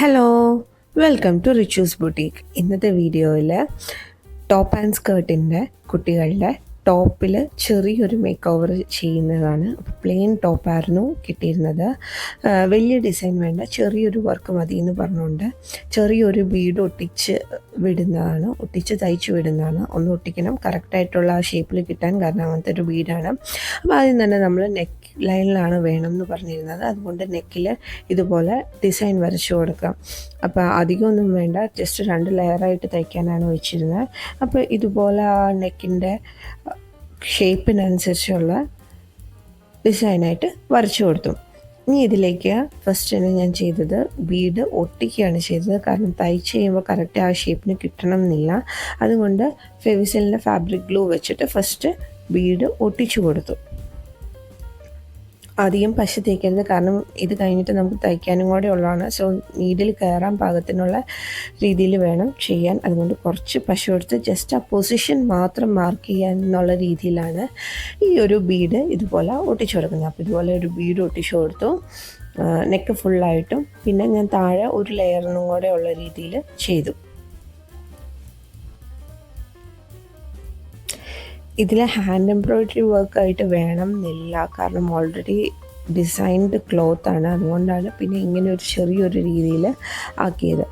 Hello, welcome to Richu's boutique. ഇന്നത്തെ വീഡിയോയിൽ top and സ്കേർട്ടിൻ്റെ കുട്ടികളുടെ ടോപ്പിൽ ചെറിയൊരു മേക്ക് ഓവർ ചെയ്യുന്നതാണ്. പ്ലെയിൻ ടോപ്പായിരുന്നു കിട്ടിയിരുന്നത്. വലിയ ഡിസൈൻ വേണ്ട, ചെറിയൊരു വർക്ക് മതി എന്ന് പറഞ്ഞുകൊണ്ട് ചെറിയൊരു ബീഡ് ഒട്ടിച്ച് തയ്ച്ച് വിടുന്നതാണ്. ഒന്ന് ഒട്ടിക്കണം, കറക്റ്റായിട്ടുള്ള ആ ഷേപ്പിൽ കിട്ടാൻ, കാരണം അങ്ങനത്തെ ഒരു ബീഡാണ്. അപ്പോൾ ആദ്യം തന്നെ നമ്മൾ നെക്ക് ലൈനിലാണ് വേണം എന്ന് പറഞ്ഞിരുന്നത്. അതുകൊണ്ട് നെക്കിൽ ഇതുപോലെ ഡിസൈൻ വരച്ചു കൊടുക്കാം. അപ്പോൾ അധികമൊന്നും വേണ്ട, ജസ്റ്റ് 2 ലെയറായിട്ട് തയ്ക്കാനാണ് വെച്ചിരുന്നത്. അപ്പോൾ ഇതുപോലെ ആ നെക്കിൻ്റെ ഷേപ്പിനനുസരിച്ചുള്ള ഡിസൈനായിട്ട് വരച്ചു കൊടുത്തു. ഇനി ഇതിലേക്ക് ഫസ്റ്റ് തന്നെ ഞാൻ ചെയ്തത് ബീഡ് ഒട്ടിക്കുകയാണ് ചെയ്തത്. കാരണം തയ്ച്ച് ചെയ്യുമ്പോൾ കറക്റ്റ് ആ ഷേപ്പിന് കിട്ടണം എന്നില്ല. അതുകൊണ്ട് ഫെവിസലിൻ്റെ ഫാബ്രിക് ഗ്ലൂ വെച്ചിട്ട് ഫസ്റ്റ് ബീഡ് ഒട്ടിച്ചു കൊടുത്തു. അധികം പശ തേക്കരുത്, കാരണം ഇത് കഴിഞ്ഞിട്ട് നമുക്ക് തയ്ക്കാനും കൂടെ ഉള്ളതാണ്. സോ നീഡിൽ കയറാൻ പാകത്തിനുള്ള രീതിയിൽ വേണം ചെയ്യാൻ. അതുകൊണ്ട് കുറച്ച് പശ കൊടുത്ത് ജസ്റ്റ് ആ പൊസിഷൻ മാത്രം മാർക്ക് ചെയ്യാൻ എന്നുള്ള രീതിയിലാണ് ഈ ഒരു ബീഡ് ഇതുപോലെ ഒട്ടിച്ചു കൊടുക്കുന്നത്. അപ്പോൾ ഇതുപോലെ ഒരു ബീഡ് ഒട്ടിച്ചു കൊടുത്തു, നെക്ക് ഫുള്ളായിട്ടും. പിന്നെ ഞാൻ താഴെ ഒരു ലെയറിനും കൂടെ ഉള്ള രീതിയിൽ ചെയ്തു. ഇതിൽ ഹാൻഡ് എംബ്രോയ്ഡറി വർക്കായിട്ട് വേണം എന്നില്ല, കാരണം ഓൾറെഡി ഡിസൈൻഡ് ക്ലോത്താണ്. അതുകൊണ്ടാണ് പിന്നെ ഇങ്ങനെ ഒരു ചെറിയൊരു രീതിയിൽ ആക്കിയത്.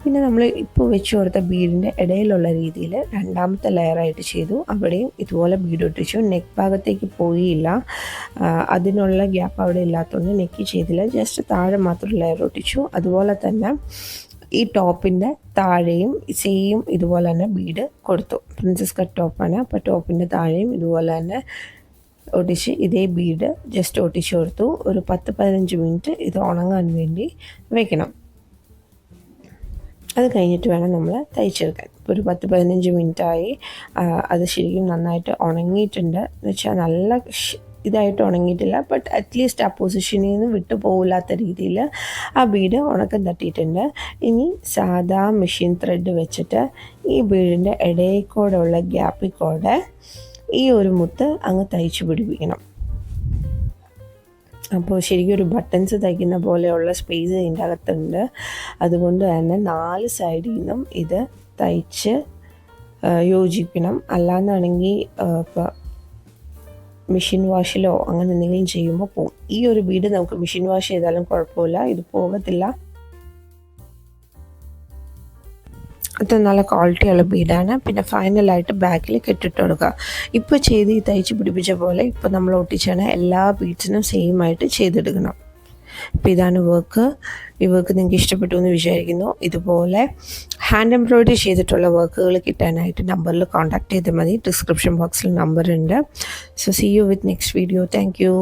പിന്നെ നമ്മൾ ഇപ്പോൾ വെച്ച് കൊടുത്ത ബീഡിൻ്റെ ഇടയിലുള്ള രീതിയിൽ രണ്ടാമത്തെ ലെയറായിട്ട് ചെയ്തു. അവിടെയും ഇതുപോലെ ബീഡ് ഒട്ടിച്ചു. നെക്ക് ഭാഗത്തേക്ക് പോയില്ല, അതിനുള്ള ഗ്യാപ്പ് അവിടെ ഇല്ലാത്തതുകൊണ്ട് നെക്ക് ചെയ്തില്ല, ജസ്റ്റ് താഴെ മാത്രം ലെയർ ഒട്ടിച്ചു. അതുപോലെ തന്നെ ഈ ടോപ്പിൻ്റെ താഴെയും സെയിം ഇതുപോലെ തന്നെ ബീഡ് കൊടുത്തു. പ്രിൻസസ് കട്ട് ടോപ്പാണ്, അപ്പോൾ ടോപ്പിൻ്റെ താഴെയും ഇതുപോലെ തന്നെ ഒട്ടിച്ച് ഇതേ ബീഡ് ജസ്റ്റ് ഒട്ടിച്ച് കൊടുത്തു. ഒരു 10-15 മിനിറ്റ് ഇത് ഉണങ്ങാൻ വേണ്ടി വയ്ക്കണം. അത് കഴിഞ്ഞിട്ട് വേണം നമ്മൾ തയ്ച്ചെടുക്കാൻ. ഇപ്പോൾ ഒരു 10-15 മിനിറ്റായി. അത് ശരിക്കും നന്നായിട്ട് ഉണങ്ങിയിട്ടുണ്ട്. എന്ന് വെച്ചാൽ നല്ല ഇതായിട്ട് ഉണങ്ങിയിട്ടില്ല, ബട്ട് അറ്റ്ലീസ്റ്റ് ആ പൊസിഷനിൽ നിന്ന് വിട്ടു പോകില്ലാത്ത രീതിയിൽ ആ ബീഡ് ഉണക്കം തട്ടിയിട്ടുണ്ട്. ഇനി സാധാ മെഷീൻ ത്രെഡ് വെച്ചിട്ട് ഈ ബീഡിൻ്റെ ഇടയിൽ കൂടെ ഉള്ള ഗ്യാപ്പിൽ കൂടെ ഈ ഒരു മുത്ത് അങ്ങ് തയ്ച്ച് പിടിപ്പിക്കണം. അപ്പോൾ ശരിക്കും ഒരു ബട്ടൺസ് തയ്ക്കുന്ന പോലെയുള്ള സ്പേസ് ഇതിൻ്റെ അകത്തുണ്ട്. അതുകൊണ്ട് തന്നെ 4 സൈഡിൽ നിന്നും ഇത് തയ്ച്ച് യോജിക്കണം. അല്ലാന്നാണെങ്കിൽ ഇപ്പോൾ മെഷീൻ വാഷിലോ അങ്ങനെ എന്തെങ്കിലും ചെയ്യുമ്പോൾ പോകും. ഈ ഒരു ബീഡ് നമുക്ക് മെഷീൻ വാഷ് ചെയ്താലും കുഴപ്പമില്ല, ഇത് പോകത്തില്ല. അത് നല്ല ക്വാളിറ്റിയുള്ള ബീഡാണ്. പിന്നെ ഫൈനലായിട്ട് ബാക്കിൽ കെട്ടിട്ട് കൊടുക്കുക. ഇപ്പോൾ ചെയ്ത് ഈ തയ്ച്ച് പിടിപ്പിച്ച പോലെ ഇപ്പോൾ നമ്മൾ ഒട്ടിച്ചാണ് എല്ലാ ബീഡ്സിനും സെയിം ആയിട്ട് ചെയ്തെടുക്കണം. അപ്പോൾ ഇതാണ് വർക്ക്. ഈ വർക്ക് നിങ്ങൾക്ക് ഇഷ്ടപ്പെട്ടു എന്ന് വിചാരിക്കുന്നു. ഇതുപോലെ ഹാൻഡ് എംബ്രോയ്ഡറി ചെയ്തിട്ടുള്ള വർക്കുകൾ കിട്ടാനായിട്ട് നമ്പറിൽ കോൺടാക്ട് ചെയ്താൽ മതി. ഡിസ്ക്രിപ്ഷൻ ബോക്സിൽ നമ്പർ ഉണ്ട്. So see you with next video. Thank U.